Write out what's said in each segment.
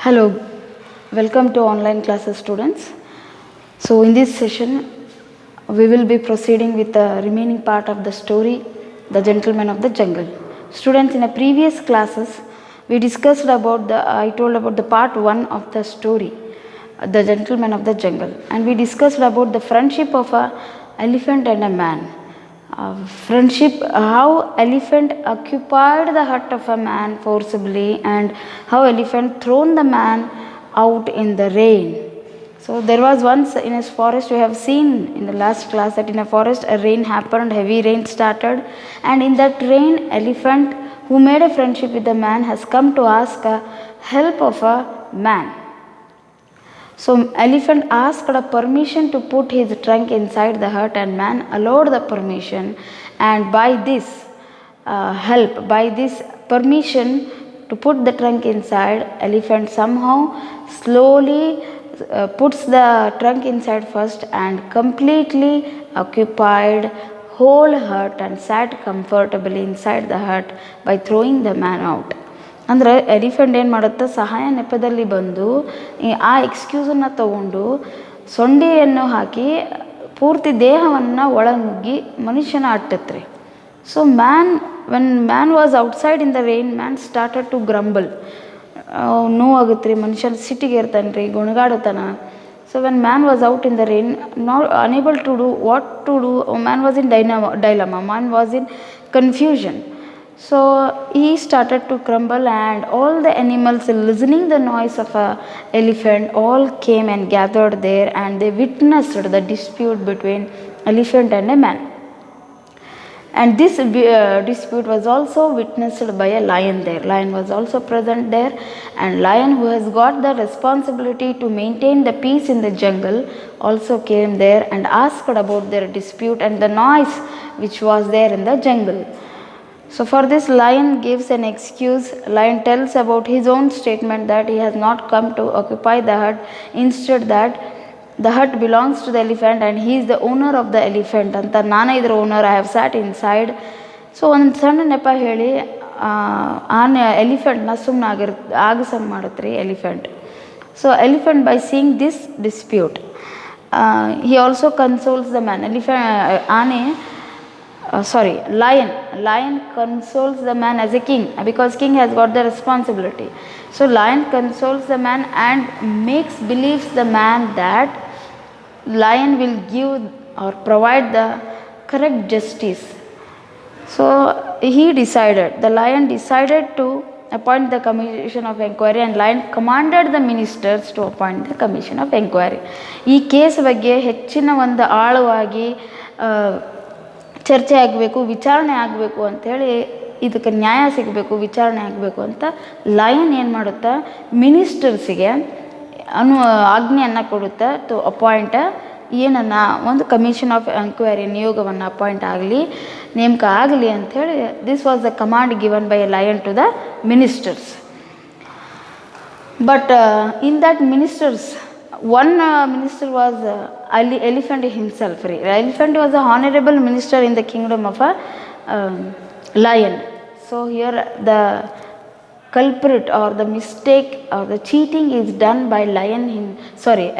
Hello, welcome to online classes students. So in this session we will be proceeding with the remaining part of the story The Gentleman of the Jungle. Students, in a previous classes we discussed about I told about the part 1 of the story The Gentleman of the Jungle, and we discussed about the friendship of a elephant and a man. Friendship, how elephant occupied the hut of a man forcibly, and how elephant thrown the man out in the rain. So there was once in a forest, we have seen in the last class that in a forest a rain happened, heavy rain started, and in that rain elephant who made a friendship with the man has come to ask a help of a man. So elephant asked a permission to put his trunk inside the hut, and man allowed the permission, and by this by this permission to put the trunk inside, elephant somehow slowly puts the trunk inside first and completely occupied whole hut and sat comfortably inside the hut by throwing the man out. ಅಂದರೆ elephant ಏನು ಮಾಡುತ್ತೆ, ಸಹಾಯ ನೆಪದಲ್ಲಿ ಬಂದು ಆ ಎಕ್ಸ್ಕ್ಯೂಸನ್ನು ತಗೊಂಡು ಸೊಂಡಿಯನ್ನು ಹಾಕಿ ಪೂರ್ತಿ ದೇಹವನ್ನು ಒಳನುಗ್ಗಿ ಮನುಷ್ಯನ ಅಟ್ಟತ್ರಿ. So when man was outside in the rain, man started to grumble. ನೋವಾಗುತ್ತೆ ರೀ, ಮನುಷ್ಯನ ಸಿಟ್ಟಿಗೆ ಇರ್ತಾನೆ ರೀ, ಗುಣಗಾಡುತ್ತಾನ. So when man was out in the rain, not unable to do what to do, man was in dilemma, man was in confusion. So he started to crumble, and all the animals listening the noise of a elephant all came and gathered there, and they witnessed the dispute between elephant and a man. And this dispute was also witnessed by a lion there. Lion was also present there, and lion, who has got the responsibility to maintain the peace in the jungle, also came there and asked about their dispute and the noise which was there in the jungle. So for this, lion gives an excuse. Lion tells about his own statement that he has not come to occupy the hut, instead that the hut belongs to the elephant and he is the owner of the elephant. ಅಂತ ನಾನೇ ಇದರ owner, I have sat inside. So ಒಂದು ಸಣ್ಣ ನೆಪ ಹೇಳಿ ಎಲಿಫೆಂಟ್ನ ಸುಮ್ಮನೆ ಆಗಸಂಗೆ ಮಾಡುತ್ತೆ ರೀ elephant. So elephant, by seeing this dispute, he also consoles the man. Lion consoles the man as a king, because king has got the responsibility. So lion consoles the man and believes the man that lion will give or provide the correct justice. So the lion decided to appoint the commission of enquiry, and lion commanded the ministers to appoint the commission of enquiry. ಈ case ಬಗ್ಗೆ ಹೆಚ್ಚಿನ ಒಂದು ಆಳವಾಗಿ ಚರ್ಚೆ ಆಗಬೇಕು, ವಿಚಾರಣೆ ಆಗಬೇಕು ಅಂಥೇಳಿ, ಇದಕ್ಕೆ ನ್ಯಾಯ ಸಿಗಬೇಕು, ವಿಚಾರಣೆ ಆಗಬೇಕು ಅಂತ ಲಯನ್ ಏನು ಮಾಡುತ್ತಾ, ಮಿನಿಸ್ಟರ್ಸಿಗೆ ಆಜ್ಞೆಯನ್ನು ಕೊಡುತ್ತಾ ಟು ಅಪಾಯಿಂಟ್ ಒಂದು ಕಮಿಷನ್ ಆಫ್ ಎಂಕ್ವೈರಿ, ನಿಯೋಗವನ್ನು ಅಪಾಯಿಂಟ್ ಆಗಲಿ, ನೇಮಕ ಆಗಲಿ ಅಂಥೇಳಿ. This was the command given by a lion to the ministers. But in that ministers, one minister was elephant himself. Elephant was a honorable minister in the kingdom of a lion. So here the culprit or the mistake or the cheating is done by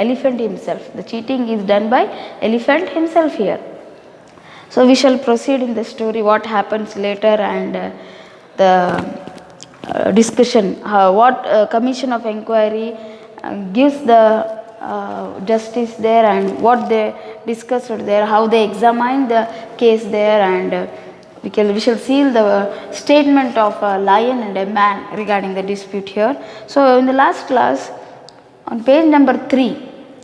elephant himself. The cheating is done by elephant himself here. So we shall proceed in the story what happens later, and the discussion, what commission of enquiry gives the justice there, and what they discussed there, how they examined the case there, and we shall see the statement of a lion and a man regarding the dispute here. So in the last class, on page number 3,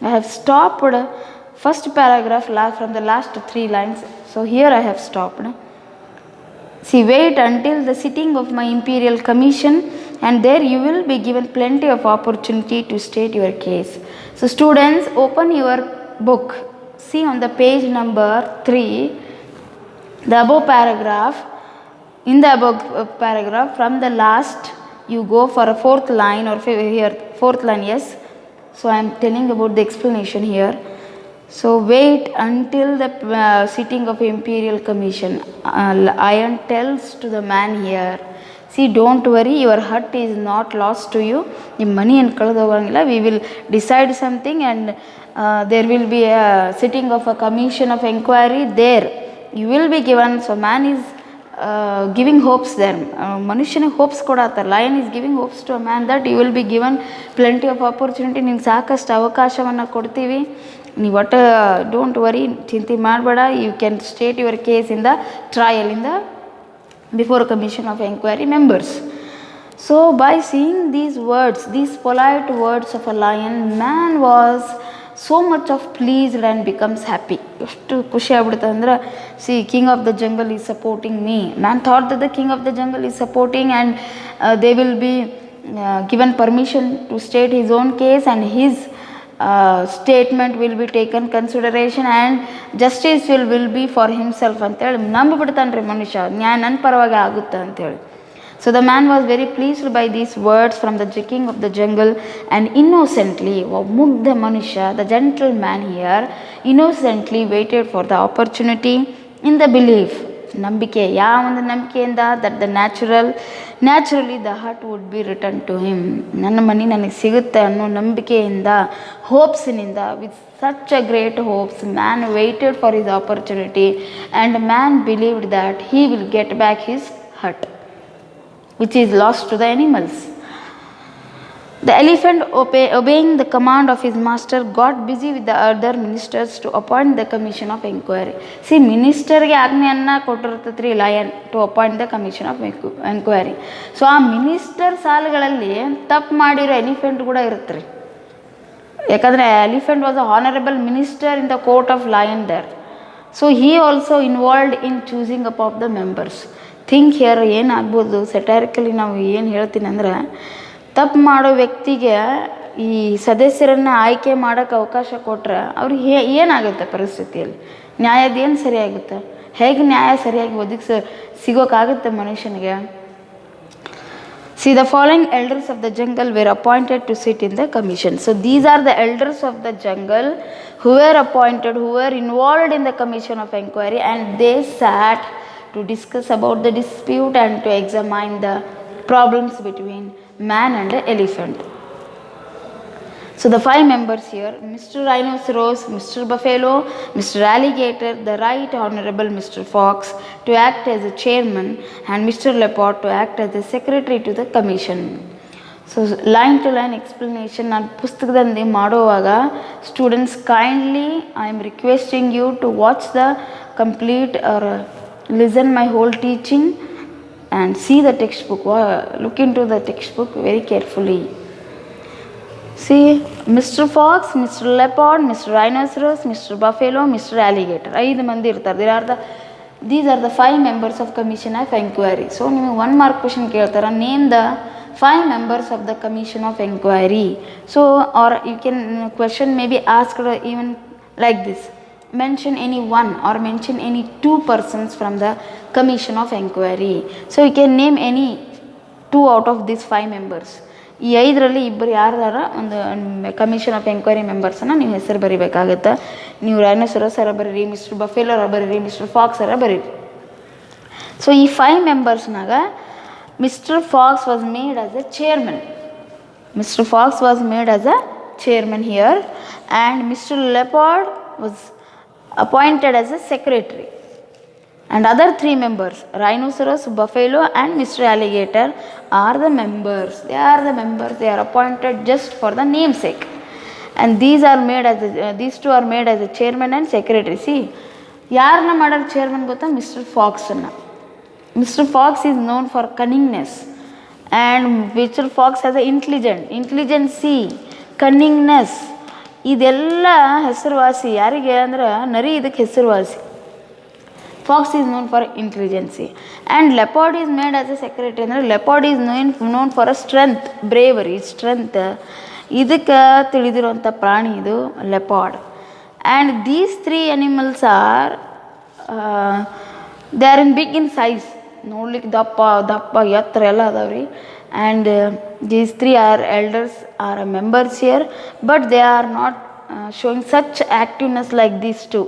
I have stopped first paragraph from the last 3 lines. So here I have stopped. See, wait until the sitting of my imperial commission, and there you will be given plenty of opportunity to state your case. So students, open your book. See on the page number 3, the above paragraph. In the above paragraph, from the last you go for a 4th line, or here 4th line, yes. So I am telling about the explanation here. So wait until the sitting of imperial commission. Lion tells to the man here, see don't worry, your hut is not lost to you. ನಿಮ್ಮ ಮನಿ ಏನು ಕಳೆದು ಹೋಗಂಗಿಲ್ಲ. We will decide something and there will be a sitting of a commission of enquiry there you will be given. So man is giving hopes there. ಮನುಷ್ಯನಿಗೆ hopes ಕೊಡತ್ತಾರ. Lion is giving hopes to a man that you will be given plenty of opportunity. ನಿಮ್ಗೆ ಸಾಕಷ್ಟು ಅವಕಾಶವನ್ನು ಕೊಡ್ತೀವಿ, ನೀವು ಒಟ್ಟು don't worry, ಚಿಂತೆ ಮಾಡಬೇಡ. You can state your case in the trial in the before commission of enquiry members. So by seeing these words, these polite words of a lion, man was so much of pleased and becomes happy. ಎಷ್ಟು ಖುಷಿ ಆಗ್ಬಿಡುತ್ತೆ ಅಂದ್ರೆ, C king of the jungle is supporting me. Man thought that the king of the jungle is supporting and they will B given permission to state his own case and his statement will be taken consideration and justice will be for himself ಅಂತೇಳಿ ನಂಬಿಬಿಡ್ತಾನೆ ರೀ ಮನುಷ್ಯ. ನ್ಯಾಯ ನನ್ನ ಪರವಾಗಿ ಆಗುತ್ತೆ ಅಂತೇಳಿ. So the man was very pleased by these words from the king of the jungle and innocently, ಮುಗ್ಧ ಮನುಷ್ಯ, the gentleman here innocently waited for the opportunity in the belief, ನಂಬಿಕೆ, ಯಾವ ಒಂದು ನಂಬಿಕೆಯಿಂದ, that the naturally the heart would be returned to him. ನನ್ನ ಮನೆ ನನಗೆ ಸಿಗುತ್ತೆ ಅನ್ನೋ ನಂಬಿಕೆಯಿಂದ, ಹೋಪ್ಸಿನಿಂದ, with such a great hopes, man waited for his opportunity and man believed that he will get back his hut which is lost to the animals. The elephant, obeying the command of his master, got busy with the other ministers to appoint the commission of inquiry. See, ಮಿನಿಸ್ಟರ್ಗೆ ಆಜ್ಞೆಯನ್ನು ಕೊಟ್ಟಿರ್ತೈತ್ರಿ lion to appoint the commission of enquiry. So ಆ minister ಸಾಲುಗಳಲ್ಲಿ ತಪ್ಪು ಮಾಡಿರೋ elephant ಕೂಡ ಇರುತ್ತೆ ರೀ. ಯಾಕಂದರೆ elephant was a honourable minister in the court of lion there. So he also involved in choosing up of the members. Think here ಏನಾಗ್ಬೋದು, satirically ನಾವು ಏನು ಹೇಳ್ತೀನಿ ಅಂದ್ರೆ, ತಪ್ಪು ಮಾಡೋ ವ್ಯಕ್ತಿಗೆ ಈ ಸದಸ್ಯರನ್ನು ಆಯ್ಕೆ ಮಾಡೋಕ್ಕೆ ಅವಕಾಶ ಕೊಟ್ಟರೆ ಅವ್ರಿಗೆ ಏನಾಗುತ್ತೆ ಪರಿಸ್ಥಿತಿಯಲ್ಲಿ? ನ್ಯಾಯದೇನು ಸರಿಯಾಗುತ್ತೆ? ಹೇಗೆ ನ್ಯಾಯ ಸರಿಯಾಗಿ ಸಿಗೋಕ್ಕಾಗುತ್ತೆ ಮನುಷ್ಯನಿಗೆ? See, the following elders of the jungle were appointed to sit in the commission. So these are the elders of the jungle who were appointed, who were involved in the commission of inquiry, and they sat to discuss about the dispute and to examine the problems between man and the elephant. So the 5 members here, Mr. Rhinoceros, Mr. Buffalo, Mr. Alligator, the Right Honorable Mr. Fox to act as a chairman and Mr. Leopard to act as a secretary to the commission. So line to line explanation ನಾನು ಪುಸ್ತಕದಲ್ಲಿ ಮಾಡುವಾಗ students kindly I am requesting you to watch the complete or listen my whole teaching and see the textbook. Look into the textbook very carefully. See, Mr. Fox, Mr. Leopard, Mr. Rhinoceros, Mr. Buffalo, Mr. Alligator. 5 ಮಂದಿ ಇರ್ತಾರೆ. These are the 5 members of commission of inquiry. So ನಿಮಗೆ 1 mark question ಕೇಳ್ತಾರೆ, name the 5 members of the commission of inquiry. So or you can question may be asked even like this, mention any one or mention any 2 persons from the commission of inquiry. So you can name any 2 out of these 5 members. ಈ 5ರಲ್ಲಿ ಇಬ್ಬರು ಯಾರ್ದಾರ ಒಂದು commission of enquiry ಮೆಂಬರ್ಸನ್ನು ನೀವು ಹೆಸರು ಬರಿಬೇಕಾಗುತ್ತೆ. ನೀವು rhinoceros ಅರ ಬರೀರಿ, mister buffalo ಅರ ಬರೀರಿ, ಮಿಸ್ಟರ್ ಫಾಕ್ಸ್ ಅರ ಬರೀರಿ. ಸೊ ಈ 5 ಮೆಂಬರ್ಸ್ನಾಗ mister fox was made as a chairman. Mister fox was made as a chairman here and Mr. Leopard was appointed as a secretary, and other 3 members, Rhinoceros, Buffalo and Mr. Alligator are the members. They are appointed just for the namesake, and these two are made as a chairman and secretary. See, ಯಾರನ್ನ ಮಾಡೋರು chairman ಗೊತ್ತಾ? Mr. Fox ಅನ್ನ. Mr. Fox is known for cunningness and Mr. Fox has a intelligency, cunningness. ಇದೆಲ್ಲ ಹೆಸರುವಾಸಿ. ಯಾರಿಗೆ ಅಂದ್ರೆ ನರಿ ಇದಕ್ಕೆ ಹೆಸರುವಾಸಿ. Fox is known for intelligence and leopard is made as a secretary. ಅಂದರೆ leopard is known for a strength, bravery, strength. ಇದಕ್ಕೆ ತಿಳಿದಿರುವಂಥ ಪ್ರಾಣಿ ಇದು leopard. And these 3 animals are they are in big in size. ನೋಡ್ಲಿಕ್ಕೆ ದಪ್ಪ ಎತ್ತರ ಎಲ್ಲ ಅದಾವ್ರಿ. and these 3 are elders are members here, but they are not showing such activeness like this too.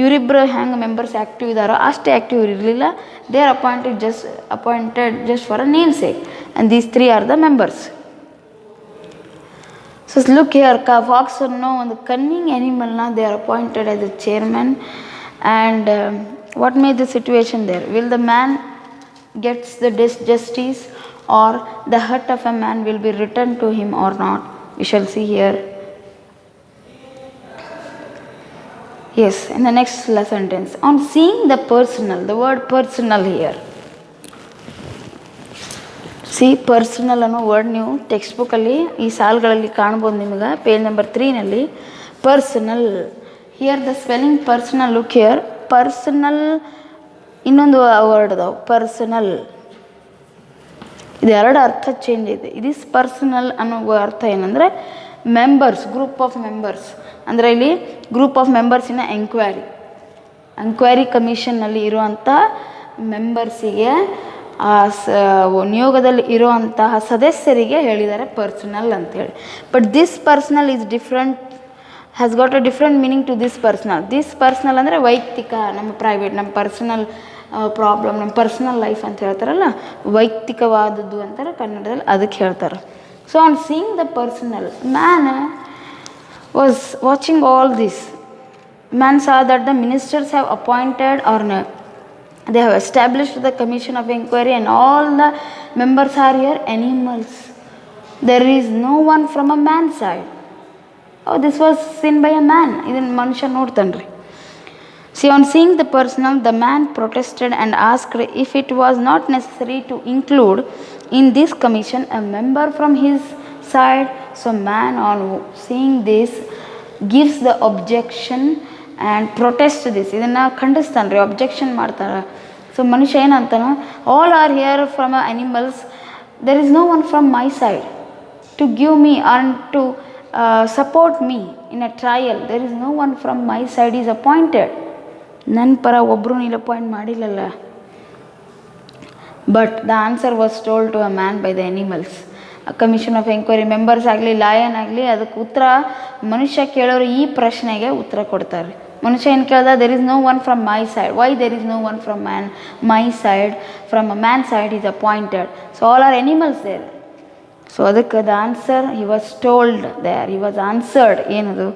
ಇವರಿಬ್ಬರು ಹೆಂಗೆ ಮೆಂಬರ್ಸ್ ಆ್ಯಕ್ಟಿವ್ ಇದ್ದಾರೋ ಅಷ್ಟು ಆ್ಯಕ್ಟಿವ್ ಇರಲಿಲ್ಲ. They are appointed just for a name sake, and these 3 are the members. So look here, fox ಅನ್ನೋ ಒಂದು cunning ಆ್ಯನಿಮಲ್ನ they are appointed as the chairman. And what made the situation there? Will the man gets the justice, or the hurt of a man will be returned to him or not? We shall see here. Yes, in the next sentence, on seeing the personal, the word personal here. See, personal ಅನ್ನೋ word ನೀವು text ಬುಕ್ಕಲ್ಲಿ ಈ ಸಾಲುಗಳಲ್ಲಿ ಕಾಣ್ಬೋದು ನಿಮಗೆ. Page number 3ನಲ್ಲಿ personal. Here the spelling personal, look here. Personal ಇನ್ನೊಂದು word ಅದಾವೆ, ಪರ್ಸನಲ್. ಇದು 2 ಅರ್ಥ ಚೇಂಜ್ ಇದೆ. ಇದಿಸ್ ಪರ್ಸನಲ್ ಅನ್ನೋ ಅರ್ಥ ಏನಂದರೆ ಮೆಂಬರ್ಸ್, ಗ್ರೂಪ್ ಆಫ್ ಮೆಂಬರ್ಸ್. ಅಂದರೆ ಇಲ್ಲಿ ಗ್ರೂಪ್ ಆಫ್ ಮೆಂಬರ್ಸಿನ ಎಂಕ್ವೈರಿ ಕಮಿಷನ್ನಲ್ಲಿ ಇರುವಂಥ ಮೆಂಬರ್ಸಿಗೆ, ನಿಯೋಗದಲ್ಲಿ ಇರುವಂತಹ ಸದಸ್ಯರಿಗೆ ಹೇಳಿದ್ದಾರೆ ಪರ್ಸನಲ್ ಅಂತೇಳಿ. But this personal is different, has got a different meaning to this personal. This personal ಅಂದರೆ ವೈಯಕ್ತಿಕ, ನಮ್ಮ ಪ್ರೈವೇಟ್, ನಮ್ಮ ಪರ್ಸನಲ್ ಪ್ರಾಬ್ಲಮ್, ನಮ್ಮ ಪರ್ಸನಲ್ ಲೈಫ್ ಅಂತ ಹೇಳ್ತಾರಲ್ಲ, ವೈಯಕ್ತಿಕವಾದದ್ದು ಅಂತಾರೆ ಕನ್ನಡದಲ್ಲಿ, ಅದಕ್ಕೆ ಹೇಳ್ತಾರೆ. So on seeing the personal, man was watching all this. Man saw that the ministers have appointed or they have established the commission of inquiry, and all the members are here animals. There is no one from a man's side. Oh, this was seen by a man. Idan manusha nodtanri. See, on seeing the personal, the man protested and asked if it was not necessary to include in this commission a member from his side. So man, on seeing this, gives the objection and protest this. ಇದನ್ನು ಖಂಡಿಸ್ತಾನೆ ರೀ, objection ಮಾಡ್ತಾರೆ. So ಮನುಷ್ಯ ಏನಂತಾನ, all are here from animals, there is no one from my side to give me or to support me in a trial. There is no one from my side is appointed. ನನ್ನ ಪರ ಒಬ್ಬರು ನೀನು appoint ಮಾಡಿಲ್ಲಲ್ಲ. But the answer was told to a man by the animals. Commission of enquiry members ಆಗಲಿ, lion ಆಗಲಿ, ಅದಕ್ಕೆ ಉತ್ತರ ಮನುಷ್ಯ ಕೇಳೋರು ಈ ಪ್ರಶ್ನೆಗೆ ಉತ್ತರ ಕೊಡ್ತಾರೆ. ಮನುಷ್ಯ ಏನು ಕೇಳ್ದ, there is no one from my side. Why there is no one from my side? From a man side is appointed. So all are animals there. So ಅದಕ್ಕೆ the answer, he was told there, he was answered, ಏನದು,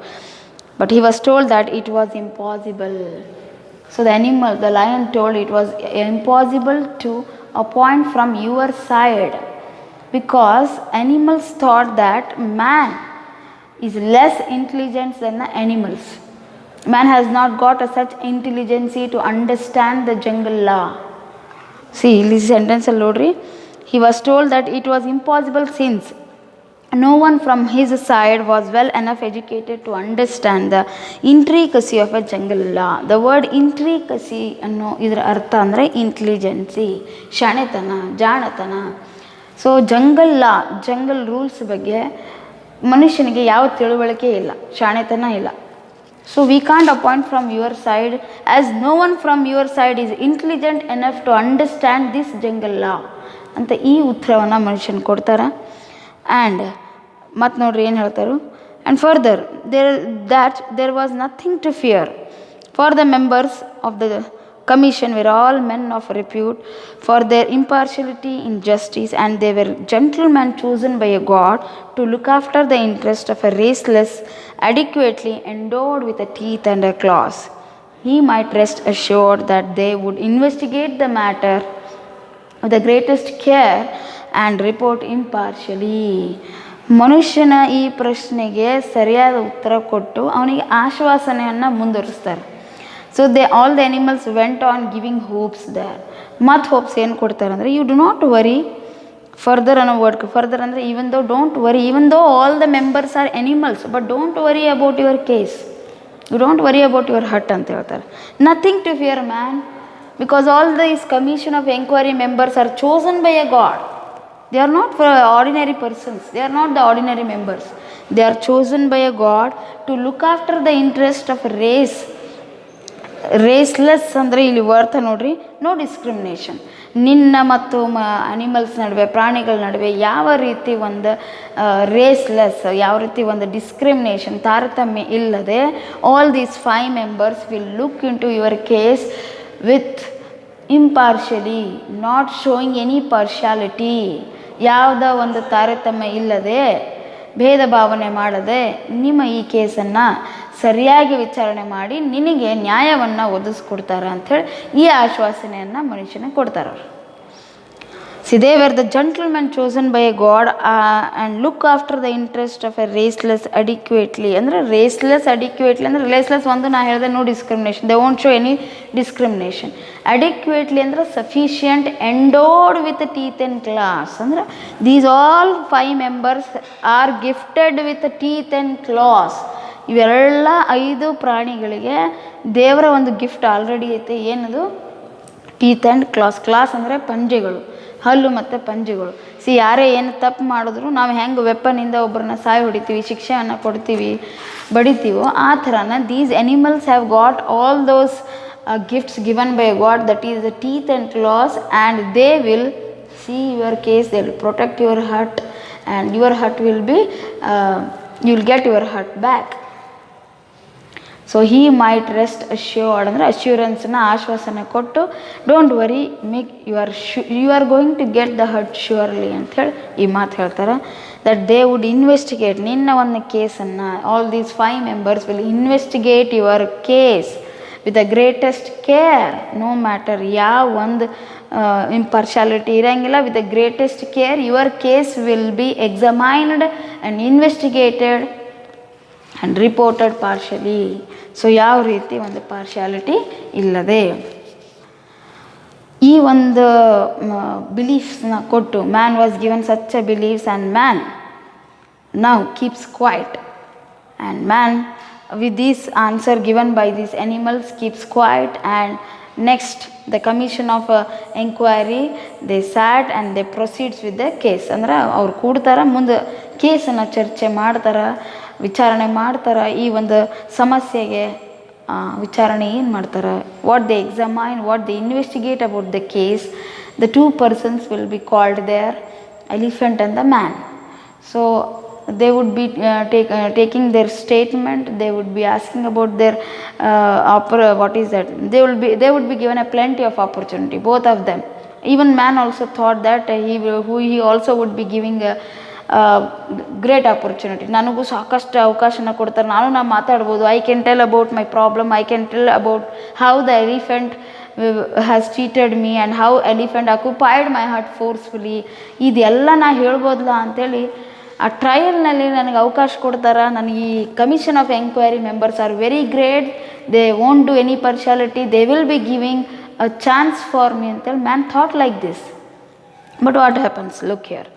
but he was told that it was impossible. So the animal, the lion told it was impossible to appoint from your side, because animals thought that man is less intelligent than the animals. Man has not got a such intelligence to understand the jungle law. See, this sentence alodri, he was told that it was impossible since no one from his side was well enough educated to understand the intricacy of a jungle law. The word intricacy ಅನ್ನೋ ಇದರ ಅರ್ಥ ಅಂದರೆ intelligence, ಶಾಣೆತನ, ಜಾಣತನ. So jungle rules ಬಗ್ಗೆ ಮನುಷ್ಯನಿಗೆ ಯಾವ ತಿಳುವಳಿಕೆ ಇಲ್ಲ, ಶಾಣೆತನ ಇಲ್ಲ. So we can't appoint from your side as no one from your side is intelligent enough to understand this jungle law ಅಂತ ಈ ಉತ್ತರವನ್ನು ಮನುಷ್ಯನ ಕೊಡ್ತಾರೆ. ಆ್ಯಂಡ್ ಮತ್ತು ನೋಡ್ರಿ ಏನು ಹೇಳ್ತಾರೆ, and further there was nothing to fear, for the members of the commission were all men of repute for their impartiality in justice, and they were gentlemen chosen by a god to look after the interest of a raceless, adequately endowed with a teeth and a claws. He might rest assured that they would investigate the matter with the greatest care and report impartially. ಮನುಷ್ಯನ ಈ ಪ್ರಶ್ನೆಗೆ ಸರಿಯಾದ ಉತ್ತರ ಕೊಟ್ಟು ಅವನಿಗೆ ಆಶ್ವಾಸನೆಯನ್ನು ಮುಂದುವರಿಸ್ತಾರೆ. So all the animals went on giving hopes there. ಮತ್ತು ಹೋಪ್ಸ್ ಏನು ಕೊಡ್ತಾರೆ ಅಂದರೆ, you do not worry further ಅನ್ನೋ ವರ್ಡ್. ಫರ್ದರ್ ಅಂದರೆ even though don't worry, even though all the members are animals, but don't worry about your case, you don't worry about your hurt ಅಂತ ಹೇಳ್ತಾರೆ. Nothing to fear man, because all these commission of enquiry members are chosen by a god. They are not for ordinary persons, they are not the ordinary members, they are chosen by a god to look after the interest of a race. ರೇಸ್ಲೆಸ್ ಅಂದರೆ ಇಲ್ಲಿ ವರ್ತ ನೋಡ್ರಿ, no discrimination. ನಿನ್ನ ಮತ್ತು animals ನಡುವೆ, ಪ್ರಾಣಿಗಳ ನಡುವೆ ಯಾವ ರೀತಿ ಒಂದು ರೇಸ್ಲೆಸ್, ಯಾವ ರೀತಿ ಒಂದು ಡಿಸ್ಕ್ರಿಮಿನೇಷನ್, ತಾರತಮ್ಯ ಇಲ್ಲದೆ all these 5 members will look into your case with impartially, not showing any partiality, ಯಾವುದ ಒಂದು ತಾರತಮ್ಯ ಇಲ್ಲದೆ, ಭೇದ ಭಾವನೆ ಮಾಡದೆ ನಿಮ್ಮ ಈ ಕೇಸನ್ನು ಸರಿಯಾಗಿ ವಿಚಾರಣೆ ಮಾಡಿ ನಿನಗೆ ನ್ಯಾಯವನ್ನು ಒದಗಿಸ್ಕೊಡ್ತಾರೆ ಅಂಥೇಳಿ ಈ ಆಶ್ವಾಸನೆಯನ್ನು ಮನುಷ್ಯನಿಗೆ ಕೊಡ್ತಾರೆ ಅವರು. See, they were the gentlemen chosen by God and look after the interest of a raceless adequately. ಅಂದರೆ raceless adequately ಅಂದರೆ raceless ಒಂದು ನಾ ಹೇಳಿದೆ no discrimination, they won't show any discrimination. adequately ಅಂದರೆ sufficient, endowed with teeth and claws. ಅಂದರೆ these all 5 members are gifted with teeth and claws. ಇವೆಲ್ಲ 5 ಪ್ರಾಣಿಗಳಿಗೆ ದೇವರ ಒಂದು ಗಿಫ್ಟ್ ಆಲ್ರೆಡಿ ಐತೆ. ಏನದು? Teeth and class. ಕ್ಲಾಸ್ ಅಂದರೆ ಪಂಜೆಗಳು, ಹಲ್ಲು ಮತ್ತು ಪಂಜೆಗಳು. ಯಾರೇ ಏನು ತಪ್ಪು ಮಾಡಿದ್ರು ನಾವು ಹೆಂಗೆ ವೆಪನಿಂದ ಒಬ್ಬರನ್ನ ಸಾಯಿ ಹೊಡಿತೀವಿ, ಶಿಕ್ಷೆಯನ್ನು ಕೊಡ್ತೀವಿ, ಬಡಿತೀವೋ ಆ ಥರನ these animals have got all those gifts given by god, that is the teeth and claws, and they will see your case, they will protect your hut, and your hut will be, you will get your hut back. So he might rest assured ಅಂದರೆ ಅಶ್ಯೂರೆನ್ಸನ್ನ, ಆಶ್ವಾಸನೆ ಕೊಟ್ಟು, don't worry, make you are going to get the hurt surely ಅಂಥೇಳಿ ಈ ಮಾತು ಹೇಳ್ತಾರೆ. That they would investigate, ನಿನ್ನ ಒಂದು ಕೇಸನ್ನು, all these 5 members will investigate your case with the greatest care, no matter ಯಾವ ಒಂದು ಇಂಪಾರ್ಶಾಲಿಟಿ ಇರೋಂಗಿಲ್ಲ. With the greatest care your case will be examined and investigated and reported partially. So ಯಾವ ರೀತಿ ಒಂದು partiality ಇಲ್ಲದೆ ಈ ಒಂದು ಬಿಲೀಫ್ಸ್ನ ಕೊಟ್ಟು, man was given such a beliefs and man now keeps quiet, and man with this answer given by these animals keeps quiet. And next the commission of enquiry, they sat and they proceeds with the case. ಅಂದ್ರೆ ಅವ್ರು ಕೂಡ್ತಾರೆ, ಮುಂದೆ ಕೇಸನ್ನು ಚರ್ಚೆ ಮಾಡ್ತಾರೆ, ವಿಚಾರಣೆ ಮಾಡ್ತಾರೆ. ಈ ಒಂದು ಸಮಸ್ಯೆಗೆ ವಿಚಾರಣೆ ಏನು ಮಾಡ್ತಾರೆ, what they examine, what they investigate about the case. The 2 persons will be called there, elephant and the man. So they would be taking their statement, they would be asking about their what is that, they would be given a plenty of opportunity, both of them. Even man also thought that he also would be giving a great opportunity. ನನಗೂ ಸಾಕಷ್ಟು ಅವಕಾಶನ ಕೊಡ್ತಾರೆ, ನಾನು ಮಾತಾಡ್ಬೋದು, I can tell about my problem, I can tell about how the elephant has treated me and how elephant occupied my heart forcefully. ಇದೆಲ್ಲ ನಾ ಹೇಳ್ಬೋದಲ್ಲ ಅಂಥೇಳಿ ಆ ಟ್ರಯಲ್ನಲ್ಲಿ ನನಗೆ ಅವಕಾಶ ಕೊಡ್ತಾರೆ. ನನಗೆ ಈ commission of enquiry members are very great, they won't do any partiality, they will be giving a chance for me ಅಂತೇಳಿ man thought like this. But what happens, look here.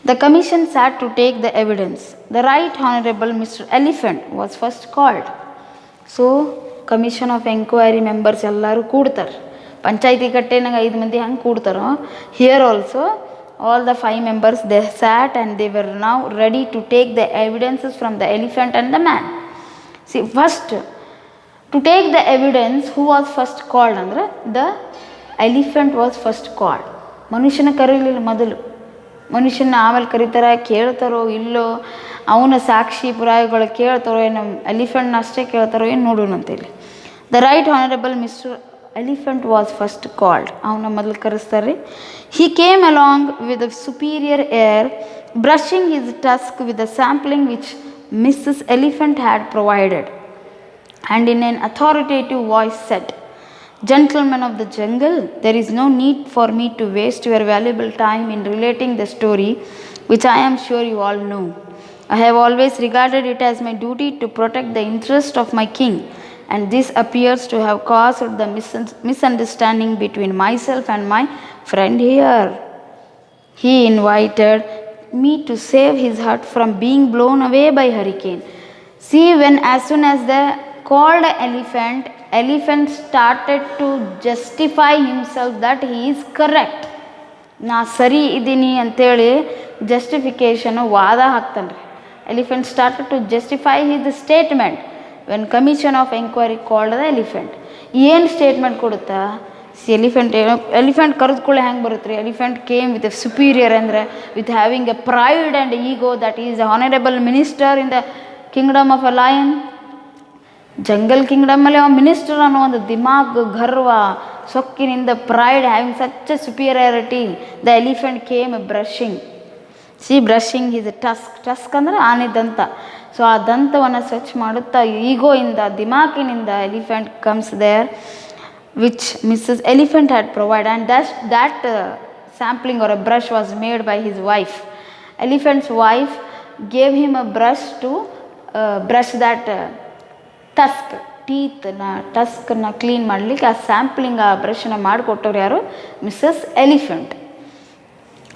The commission sat to take the evidence. The Right Honorable Mr. Elephant was first called. So commission of enquiry members ಎಲ್ಲರೂ ಕೂಡ್ತಾರೆ. ಪಂಚಾಯತಿ ಕಟ್ಟೆನಾಗ 5 ಮಂದಿ ಹಂಗೆ ಕೂಡ್ತಾರೋ, here also all the 5 members, they sat and they were now ready to take the evidences from the elephant and the man. See, first to take the evidence, who was first called ಅಂದ್ರೆ the elephant was first called. ಮನುಷ್ಯನ ಕರೀಲಿಲ್ಲ ಮೊದಲು, ಮನುಷ್ಯನ ಆಮೇಲೆ ಕರೀತಾರೆ, ಕೇಳ್ತಾರೋ ಇಲ್ಲೋ, ಅವನ ಸಾಕ್ಷಿ ಪುರಾವೆಗಳು ಕೇಳ್ತಾರೋ ಏನು, ಎಲಿಫೆಂಟ್ನ ಅಷ್ಟೇ ಕೇಳ್ತಾರೋ ಏನು ನೋಡೋಣ ಅಂತೇಳಿ. The right honourable Mr elephant was first called, ಅವನ ಮೊದಲು ಕರೆಸ್ತಾರೆ. He came along with a superior air, brushing his tusk with the sampling which Mrs elephant had provided, and in an authoritative voice set, Gentlemen of the jungle, there is no need for me to waste your valuable time in relating the story, which I am sure you all know. I have always regarded it as my duty to protect the interest of my king, and this appears to have caused the misunderstanding between myself and my friend here. He invited me to save his hut from being blown away by hurricane. See, as soon as the called elephant started to justify himself that he is correct, ನಾ ಸರಿ ಇದ್ದೀನಿ ಅಂಥೇಳಿ ಜಸ್ಟಿಫಿಕೇಷನು ವಾದ ಹಾಕ್ತಾನೆ ರೀ. Elephant started to justify his statement when commission of enquiry called the elephant. ಏನು statement ಕೊಡುತ್ತಾ, elephant ಕರೆದುಕೊಳ್ಳೆ ಹೆಂಗೆ ಬರುತ್ತೆ ರೀ? Elephant came with a superior ಅಂದರೆ with having a pride and ego that is honourable minister in the kingdom of a lion. Jungle ಕಿಂಗ್ಡಮಲ್ಲಿ ಅವ minister ಅನ್ನೋ ಒಂದು ದಿಮಾಗ್, ಗರ್ವ, ಸೊಕ್ಕಿನಿಂದ pride, having such a superiority. The elephant came brushing brushing his tusk ಅಂದರೆ ಆನೆ ದಂತ. ಸೊ ಆ ದಂತವನ್ನು ಸ್ವಚ್ಛ ಮಾಡುತ್ತಾ ಈಗೋಯಿಂದ, ದಿಮಾಕಿನಿಂದ elephant comes there which Mrs elephant had provide and that sampling or a brush was made by his wife. Elephant's wife gave him a brush to brush that ಟಸ್ಕನ್ನ ಕ್ಲೀನ್ ಮಾಡಲಿಕ್ಕೆ ಆ ಸ್ಯಾಂಪ್ಲಿಂಗ್ ಆ ಬ್ರಷನ್ನ ಮಾಡಿಕೊಟ್ಟವ್ರು ಯಾರು? Mrs elephant.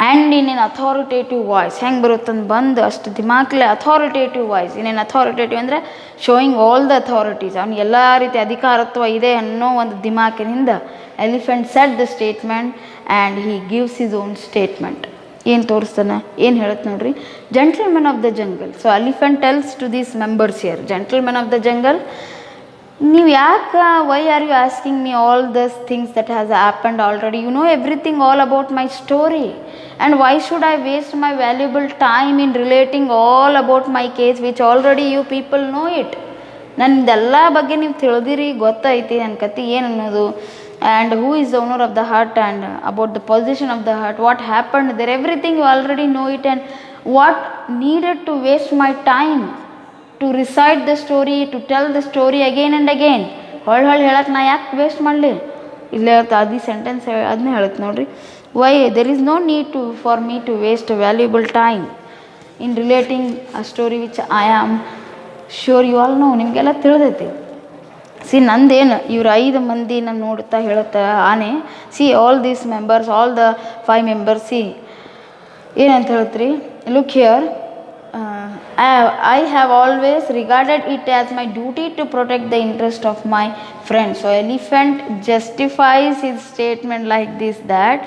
And in an authoritative voice, ಹೆಂಗೆ ಬರುತ್ತಂದು ಬಂದು ಅಷ್ಟು ದಿಮಾಕ್ಲೆ ಅಥಾರಿಟೇಟಿವ್ ವಾಯ್ಸ್. ಇನ್ನೇನು ಅಥಾರಿಟೇಟಿವ್ ಅಂದರೆ ಶೋಯಿಂಗ್ ಆಲ್ ದ ಅಥಾರಿಟೀಸ್, ಅವ್ನಿಗೆ ಎಲ್ಲ ರೀತಿ ಅಧಿಕಾರತ್ವ ಇದೆ ಅನ್ನೋ ಒಂದು ದಿಮಾಕಿನಿಂದ elephant set the statement and he gives his own statement. ಏನು ತೋರಿಸ್ತಾನೆ, ಏನು ಹೇಳುತ್ತೆ ನೋಡ್ರಿ? Gentlemen of the jungle. So elephant tells to these members here, gentlemen of the jungle, ನೀವು ಯಾಕೆ, why are you asking me all thus things that has happened already? You know everything all about my story and why should I waste my valuable time in relating all about my case which already you people know it. ನನ್ನದೆಲ್ಲ ಬಗ್ಗೆ ನೀವು ತಿಳಿದಿರಿ, ಗೊತ್ತೈತಿ ನನ್ನ ಕತೆ ಏನು ಅನ್ನೋದು. And who is the owner of the hut and about the position of the hut, what happened there, everything you already know it. And what needed to waste my time to recite the story, to tell the story again and again. ಹೊಳ್ಳಿ ಹೇಳಕ್ಕೆ ನಾ ಯಾಕೆ waste ಮಾಡಲಿ? ಇಲ್ಲೇ ಅದು sentence ಅದನ್ನೇ ಹೇಳುತ್ತೆ ನೋಡ್ರಿ. Why there is no need for me to waste valuable time in relating a story which I am sure you all know. ನಿಮಗೆಲ್ಲ ತಿಳಿದೈತಿ. ನಂದೇನು ಇವ್ರು 5 ಮಂದಿ ನಾನು ನೋಡುತ್ತಾ ಹೇಳುತ್ತಾ ಆನೆ, all these members, all the 5 members, ಏನಂತ ಹೇಳ್ತೀರಿ? Look here, I have always regarded it as my duty to protect the interest of my friends. So elephant justifies his statement like this, that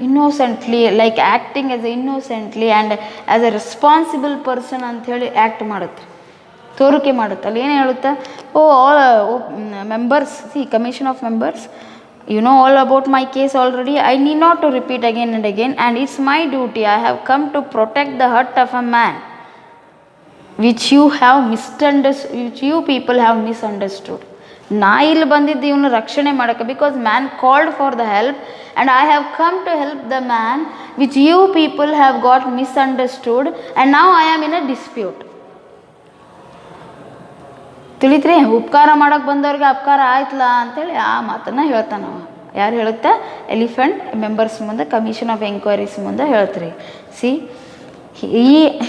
innocently, like acting as innocently and as a responsible person ಅಂತ ಹೇಳಿ act ಮಾಡುತ್ತೆ, ತೋರಿಕೆ ಮಾಡುತ್ತೆ. ಅಲ್ಲಿ ಏನು ಹೇಳುತ್ತೆ? All members, commission of members, you know all about my case already, I need not to repeat again and again, and it's my duty, I have come to protect the hut of a man which you people have misunderstood. ನಾ ಇಲ್ಲಿ ಬಂದಿದ್ದು ಇವನು ರಕ್ಷಣೆ ಮಾಡೋಕ್ಕೆ, because man called for the help and I have come to help the man which you people have got misunderstood and now I am in a dispute. ತಿಳಿತ್ರಿ? ಉಪಕಾರ ಮಾಡೋಕ್ಕೆ ಬಂದವ್ರಿಗೆ ಅಪಕಾರ ಆಯ್ತಲ್ಲ ಅಂಥೇಳಿ ಆ ಮಾತನ್ನು ಹೇಳ್ತಾನೆ. ಯಾರು ಹೇಳುತ್ತಾ? ಎಲಿಫೆಂಟ್ ಮೆಂಬರ್ಸ್ ಮುಂದೆ, ಕಮಿಷನ್ ಆಫ್ ಎಂಕ್ವೈರೀಸ್ ಮುಂದೆ ಹೇಳ್ತೀರಿ.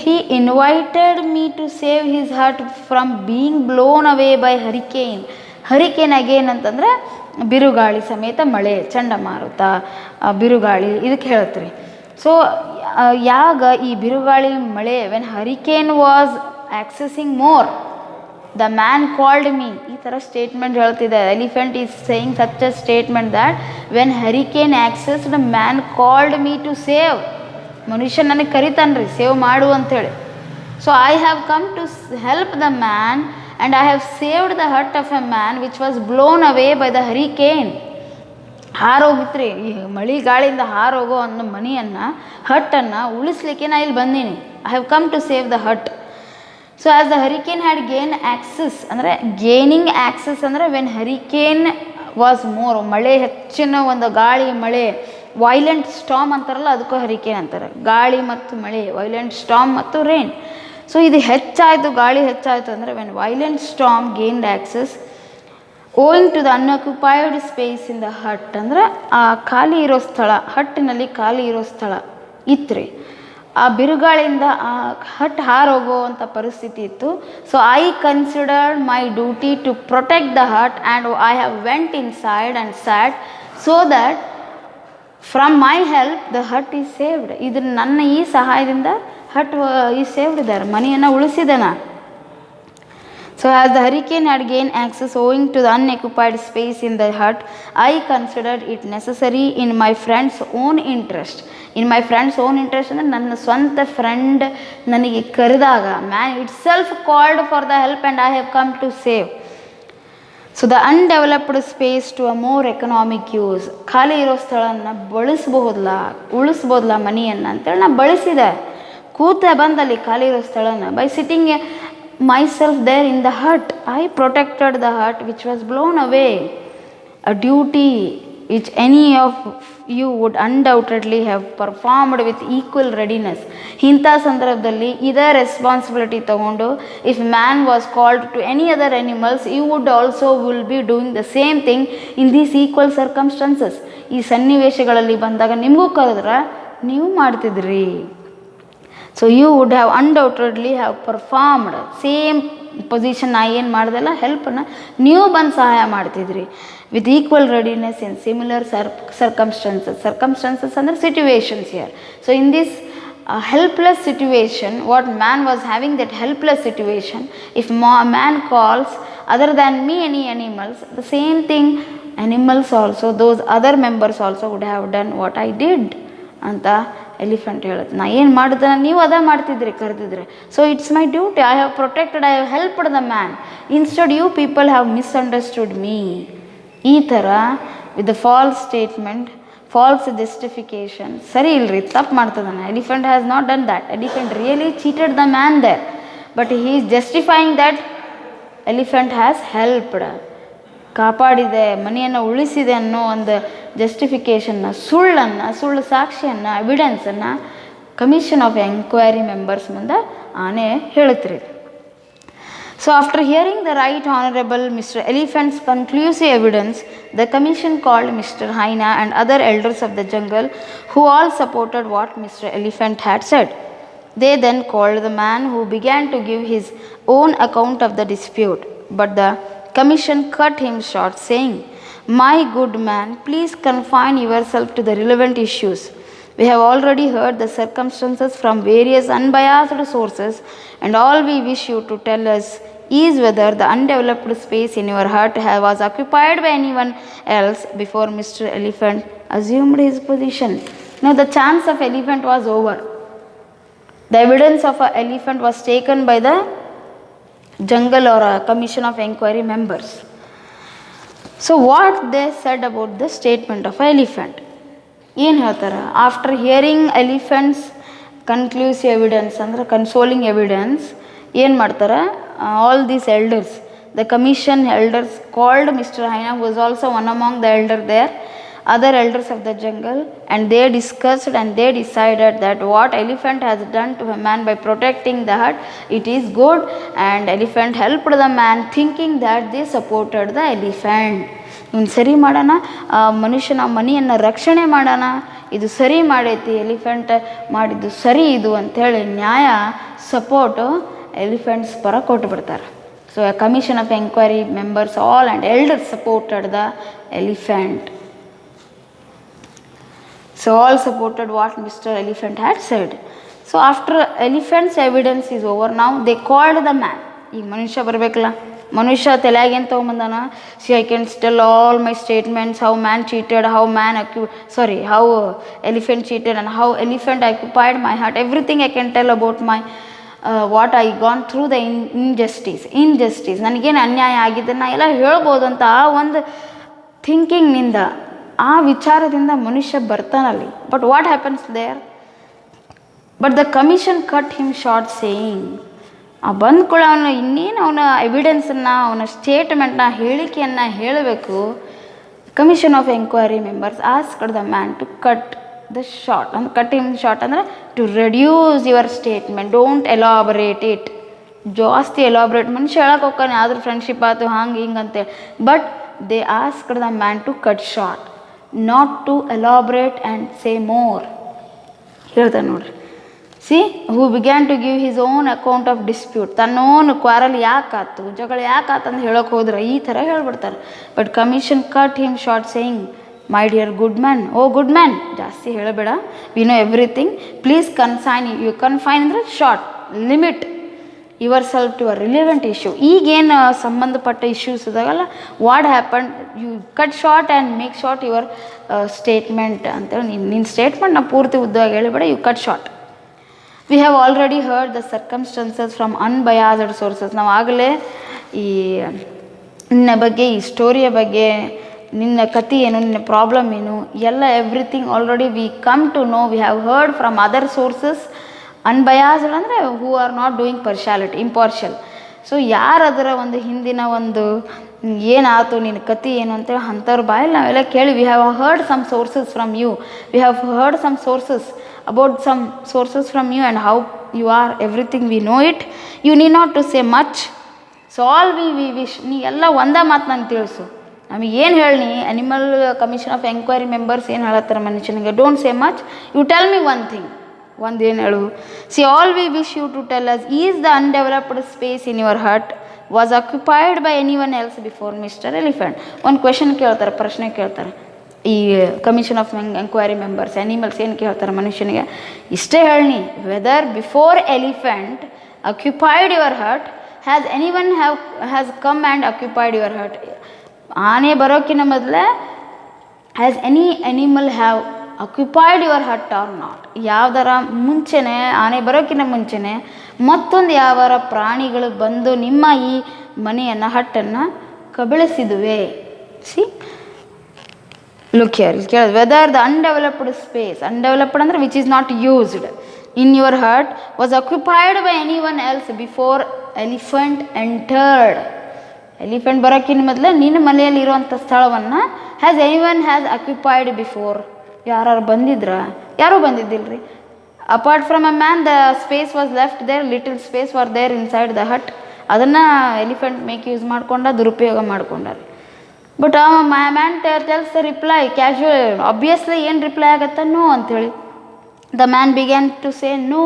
He invited me to save his hut from being blown away by hurricane. Hurricane again ಅಂತಂದರೆ ಬಿರುಗಾಳಿ ಸಮೇತ ಮಳೆ, ಚಂಡಮಾರುತ, ಬಿರುಗಾಳಿ, ಇದಕ್ಕೆ ಹೇಳ್ತೀರಿ. ಸೊ ಯಾಗ ಈ ಬಿರುಗಾಳಿ ಮಳೆ, when hurricane was accessing more, the man called me, ಈ ಥರ ಸ್ಟೇಟ್ಮೆಂಟ್ ಹೇಳ್ತಿದೆ. Elephant is saying such a statement that when hurricane access the man called me to save, ಮನುಷ್ಯ ನನಗೆ ಕರಿತಾನ್ರಿ ಸೇವ್ ಮಾಡು ಅಂಥೇಳಿ. So I have come to help the man and I have saved the hut of a man which was blown away by the hurricane. ಹಾರೋಗಿತ್ರಿ, ಈ ಮಳೆ ಗಾಳಿಯಿಂದ ಹಾರೋಗೋ ಅನ್ನೋ ಮನೆಯನ್ನು, ಹಟ್ಟನ್ನು ಉಳಿಸ್ಲಿಕ್ಕೆ ನಾ ಇಲ್ಲಿ ಬಂದೀನಿ. I have come to save the hut. So as the hurricane had gain access, ಅಂದರೆ ಗೇನಿಂಗ್ ಆ್ಯಕ್ಸಸ್ ಅಂದರೆ ವೆನ್ ಹರಿಕೇನ್ ವಾಸ್ ಮೋರ್, ಮಳೆ ಹೆಚ್ಚಿನ ಒಂದು ಗಾಳಿ ಮಳೆ, ವೈಲೆಂಟ್ ಸ್ಟಾಮ್ ಅಂತಾರಲ್ಲ, ಅದಕ್ಕೂ ಹರಿಕೇನ್ ಅಂತಾರೆ. ಗಾಳಿ ಮತ್ತು ಮಳೆ, ವೈಲೆಂಟ್ ಸ್ಟಾಮ್ ಮತ್ತು ರೇನ್. ಸೊ ಇದು ಹೆಚ್ಚಾಯಿತು, ಗಾಳಿ ಹೆಚ್ಚಾಯಿತು ಅಂದರೆ when violent storm gained access owing to the unoccupied space in the hut, ಅಂದರೆ ಆ ಖಾಲಿ ಇರೋ ಸ್ಥಳ, ಹಟ್ಟಿನಲ್ಲಿ ಖಾಲಿ ಇರೋ ಸ್ಥಳ ಇತ್ತು. ಆ ಬಿರುಗಾಳಿಯಿಂದ ಆ ಹಟ್ ಹಾರೋಗುವಂಥ ಪರಿಸ್ಥಿತಿ ಇತ್ತು. So I considered my duty to protect the hut and I have went inside and sat so that from my help the hut is saved. ಇದ್ರ ನನ್ನ ಈ ಸಹಾಯದಿಂದ ಹಟ್ ಈಸ್ ಸೇವ್ಡ್ ಇದ್ದಾರೆ, ಮನೆಯನ್ನು ಉಳಿಸಿದೆ ನಾನು. So as the hurricane had gained access owing to the unoccupied space in the hut, I considered it necessary in my friend's own interest. In my friend's own interest ಅಂದರೆ ನನ್ನ ಸ್ವಂತ friend ನನಗೆ ಕರೆದಾಗ, man itself called for the help and I have come to save. So the undeveloped space to a more economic use. ಖಾಲಿ ಇರೋ ಸ್ಥಳನ ಉಳಿಸ್ಬೋದಲ್ಲ ಮನಿಯನ್ನು ಅಂತೇಳಿ ನಾ ಬಳಸಿದೆ. ಕೂತೆ ಬಂದಲ್ಲಿ ಖಾಲಿ ಇರೋ ಸ್ಥಳನ by sitting myself there in the hut. I protected the hut which was blown away. A duty which any of you would undoubtedly have performed with equal readiness. ಇಂಥ ಸಂದರ್ಭದಲ್ಲಿ ಇದೇ ರೆಸ್ಪಾನ್ಸಿಬಿಲಿಟಿ ತಗೊಂಡು if man was called to any other animals you would also will be doing the same thing in these equal circumstances. ಈ ಸನ್ನಿವೇಶಗಳಲ್ಲಿ ಬಂದಾಗ ನಿಮಗೂ ಕರೆದ್ರೆ ನೀವು ಮಾಡ್ತಿದ್ರಿ. So you would have undoubtedly have performed same position. ನಾ ಏನು ಮಾಡ್ದಲ್ಲ ಹೆಲ್ಪನ್ನು ನೀವು ಬಂದು ಸಹಾಯ ಮಾಡ್ತಿದ್ರಿ with equal readiness in similar circumstances ಅಂದರೆ situations here. So in this helpless situation, what man was having, that helpless situation, if man calls other than me any animals, the same thing animals also, those other members also would have done what I did ಅಂತ elephant ಹೇಳುತ್ತೆ. ನಾ ಏನು ಮಾಡಿದ್ರೆ ನೀವು ಅದೇ ಮಾಡ್ತಿದ್ರಿ ಕರೆದಿದ್ರೆ. So it's my duty, I have protected, I have helped the man, instead you people have misunderstood me. ಈ ಥರ with the false statement, false justification, ಸರಿ ಇಲ್ರಿ ತಪ್ಪು ಮಾಡ್ತದಾನೆ. Elephant has not done that. Elephant really cheated the man there, but he is justifying that elephant has helped, ಕಾಪಾಡಿದೆ, ಮನೆಯನ್ನು ಉಳಿಸಿದೆ ಅನ್ನೋ ಒಂದು ಜಸ್ಟಿಫಿಕೇಷನ್ನ, ಸುಳ್ಳು ಸಾಕ್ಷಿಯನ್ನು, ಎವಿಡೆನ್ಸನ್ನು ಕಮಿಷನ್ ಆಫ್ ಎಂಕ್ವೈರಿ ಮೆಂಬರ್ಸ್ ಮುಂದೆ ಆನೆ ಹೇಳುತ್ತೀರಿ. So after hearing the Right Honorable Mr. Elephant's conclusive evidence, the commission called Mr. Haina and other elders of the jungle who all supported what Mr. Elephant had said. They then called the man who began to give his own account of the dispute, but the commission cut him short, saying, "My good man, please confine yourself to the relevant issues. We have already heard the circumstances from various unbiased sources, and all we wish you to tell us is whether the undeveloped space in your hut was occupied by anyone else before Mr. Elephant assumed his position." Now the chance of elephant was over. The evidence of an elephant was taken by the jungle or a commission of inquiry members. So what they said about the statement of an elephant? ಏನು ಹೇಳ್ತಾರೆ? After hearing elephants conclusive evidence ಅಂದರೆ consoling evidence ಏನು ಮಾಡ್ತಾರೆ? All these elders, the commission elders called mister hyena, was also one among the elder there, other elders of the jungle, and they discussed and they decided that what elephant has done to a man by protecting the hut, it is good, and elephant helped the man thinking that they supported the elephant. ಇವನು ಸರಿ ಮಾಡೋಣ, ಮನುಷ್ಯನ ಮನೆಯನ್ನು ರಕ್ಷಣೆ ಮಾಡೋಣ, ಇದು ಸರಿ ಮಾಡೈತಿ, ಎಲಿಫೆಂಟ್ ಮಾಡಿದ್ದು ಸರಿ ಇದು ಅಂಥೇಳಿ ನ್ಯಾಯ ಸಪೋರ್ಟು ಎಲಿಫೆಂಟ್ಸ್ ಪರ ಕೊಟ್ಟು ಬಿಡ್ತಾರೆ. So a commission of inquiry members all and elders supported the elephant. So all supported what Mr. Elephant had said. So after elephant's evidence is over, now they called the man. ಈಗ ಮನುಷ್ಯ ಬರಬೇಕಲ್ಲ, ಮನುಷ್ಯ ತಲೆಯಾಗೇನು ತೊಗೊಂಬಂದಾನ? See I can tell all my statements, how man cheated, how elephant cheated and how elephant occupied my heart. Everything I can tell about my what I gone through the injustice. ನನಗೇನು ಅನ್ಯಾಯ ಆಗಿದೆ ನಾ ಎಲ್ಲ ಹೇಳ್ಬೋದು ಅಂತ ಆ ಒಂದು ಥಿಂಕಿಂಗ್ನಿಂದ, ಆ ವಿಚಾರದಿಂದ ಮನುಷ್ಯ ಬರ್ತಾನಲ್ಲಿ. But what happens there? But the commission cut him short saying, ಬಂದ್ಕೊಳ್ಳೋ ಅವನು ಇನ್ನೇನು ಅವನ ಎವಿಡೆನ್ಸನ್ನು, ಅವನ ಸ್ಟೇಟ್ಮೆಂಟ್ನ, ಹೇಳಿಕೆಯನ್ನು ಹೇಳಬೇಕು. Commission of enquiry members asked the man to cut the short. ಅಂದ್ರೆ ಕಟ್ ಹಿಮ್ ಶಾರ್ಟ್ ಅಂದರೆ to reduce your statement, don't elaborate it. ಜಾಸ್ತಿ ಎಲಾಬ್ರೇಟ್ ಮನುಷ್ಯ ಹೇಳಕ್ಕೆ ಹೋಗ್ತಾನೆ, ಆದ್ರೆ ಫ್ರೆಂಡ್ಶಿಪ್ ಆಯ್ತು ಹಂಗೆ ಹಿಂಗೆ ಅಂತೇಳಿ. But they asked the man to cut short, not to elaborate and say more. ಹೇಳ್ತಾನೆ ನೋಡ್ರಿ. See who began to give his own account of dispute. ತನ್ನೋನ್ ಕ್ವಾರಲ್ ಯಾಕಾತು, ಜಗಳ ಯಾಕಾತಂದು ಹೇಳೋಕೆ ಹೋದ್ರೆ ಈ ಥರ ಹೇಳ್ಬಿಡ್ತಾರೆ. But commission cut him short saying, my dear good man, oh good man, ಜಾಸ್ತಿ ಹೇಳಬೇಡ, we know everything, please confine ಅಂದರೆ short, limit yourself to a relevant issue. ಈಗೇನು ಸಂಬಂಧಪಟ್ಟ ಇಶ್ಯೂಸ್ ಇದಾಗಲ್ಲ, what happen, you cut short and make short your statement ಅಂತೇಳಿ. ನಿನ್ನ ಸ್ಟೇಟ್ಮೆಂಟ್ನ ಪೂರ್ತಿ ಉದ್ದವಾಗಿ ಹೇಳಿಬೇಡ, you cut short. We have already heard the circumstances from unbiased sources. ನಾವು ಆಗಲೇ ಈ ನಿನ್ನ ಬಗ್ಗೆ, ಈ ಸ್ಟೋರಿಯ ಬಗ್ಗೆ, ನಿನ್ನ ಕತೆ ಏನು, ನಿನ್ನ ಪ್ರಾಬ್ಲಮ್ ಏನು ಎಲ್ಲ everything already we come to know, we have heard from other sources, unbiased ಅಂದರೆ who are not doing impartial. So ಯಾರು ಅದರ ಒಂದು ಹಿಂದಿನ ಒಂದು ಏನಾಯ್ತು, ನಿನ್ನ ಕತೆ ಏನು ಅಂತೇಳಿ ಅಂಥವ್ರ ಬಾಯಲ್ಲಿ ನಾವೆಲ್ಲ ಕೇಳಿ, we have heard some sources from you, we have heard some sources about some sources from you and how you are, everything we know it, you need not to say much. So all we wish, ನೀ ಎಲ್ಲ ಒಂದೇ ಮಾತು ನಾನು ತಿಳಿಸು, ನಮಗೆ ಏನು ಹೇಳಿ, animal commission of enquiry members ಏನು ಹೇಳತ್ತಾರ ಮನುಷ್ಯನಿಗೆ, don't say much, you tell me one thing, ಒಂದು ಏನು ಹೇಳು. See all we wish you to tell us, is the undeveloped space in your hut was occupied by any one else before Mr elephant. ಒಂದು question ಕೇಳ್ತಾರೆ, ಪ್ರಶ್ನೆ ಕೇಳ್ತಾರೆ ಈ commission of enquiry members, animals ಏನು ಕೇಳ್ತಾರೆ ಮನುಷ್ಯನಿಗೆ, ಇಷ್ಟೇ ಹೇಳಿ, whether before elephant occupied your hut has any one has come and occupied your hut, ಆನೆ ಬರೋಕ್ಕಿಂತ ಮೊದಲೇ has any animal have occupied your hut or not, ಯಾವ್ದಾರ ಮುಂಚೆನೇ, ಆನೆ ಬರೋಕ್ಕಿಂತ ಮುಂಚೆನೇ ಮತ್ತೊಂದು ಯಾವಾರ ಪ್ರಾಣಿಗಳು ಬಂದು ನಿಮ್ಮ ಈ ಮನೆಯನ್ನು, ಹಟ್ಟನ್ನು ಕಬಳಿಸಿದುವೆ. ಸಿ ಲುಕ್ ಹಿಯರ್, ಇಲ್ಲಿ ಕೇಳೋದು, whether the undeveloped space, undeveloped ಅಂದರೆ which is not used in your hut was occupied by any one else before elephant entered, elephant ಬರೋಕ್ಕಿಂತ ಮೊದಲೇ ನಿನ್ನ ಮನೆಯಲ್ಲಿರುವಂಥ ಸ್ಥಳವನ್ನು has any one has occupied before, ಯಾರು ಬಂದಿದ್ರ, ಯಾರೂ ಬಂದಿದ್ದಿಲ್ಲ ರೀ. Apart from a man the space was left there, little space were there inside the hut, ಅದನ್ನು ಎಲಿಫೆಂಟ್ ಮೇಕ್ ಯೂಸ್ ಮಾಡ್ಕೊಂಡ, ದುರುಪಯೋಗ ಮಾಡ್ಕೊಂಡಾರೆ. But man tells the reply casual, obviously ಏನು ರಿಪ್ಲೈ ಆಗತ್ತೆ, ನೋ ಅಂಥೇಳಿ. The man began to say no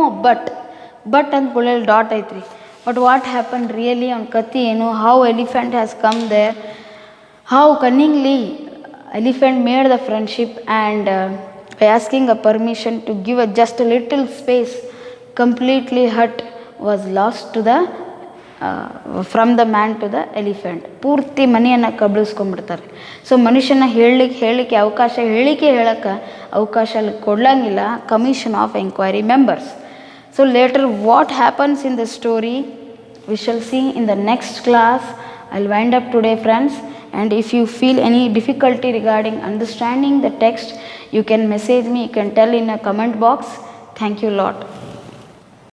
but ಅಂದ್ಕೊಳ್ಳಿ ಡಾಟ್ ಐತ್ರಿ. ಬಟ್ ವಾಟ್ ಹ್ಯಾಪನ್ ರಿಯಲಿ, ಅವ್ನ ಕತೆ ಏನು, how elephant has come there, how cunningly elephant made the friendship and by asking a permission to give a just a little space, completely hut was lost to the from the man to the elephant, ಪೂರ್ತಿ ಮನೆಯನ್ನು ಕಬಳಿಸ್ಕೊಂಡ್ಬಿಡ್ತಾರೆ. So ಮನುಷ್ಯನ ಹೇಳಿಕೆ ಅವಕಾಶ, ಹೇಳೋಕ್ಕೆ ಅವಕಾಶ ಅಲ್ಲಿ ಕೊಡಲಂಗಿಲ್ಲ commission of enquiry members. So later what happens in the story we shall see in the next class. I'll wind up today, friends. And if you feel any difficulty regarding understanding the text, you can message me, you can tell in a comment box. Thank you a lot.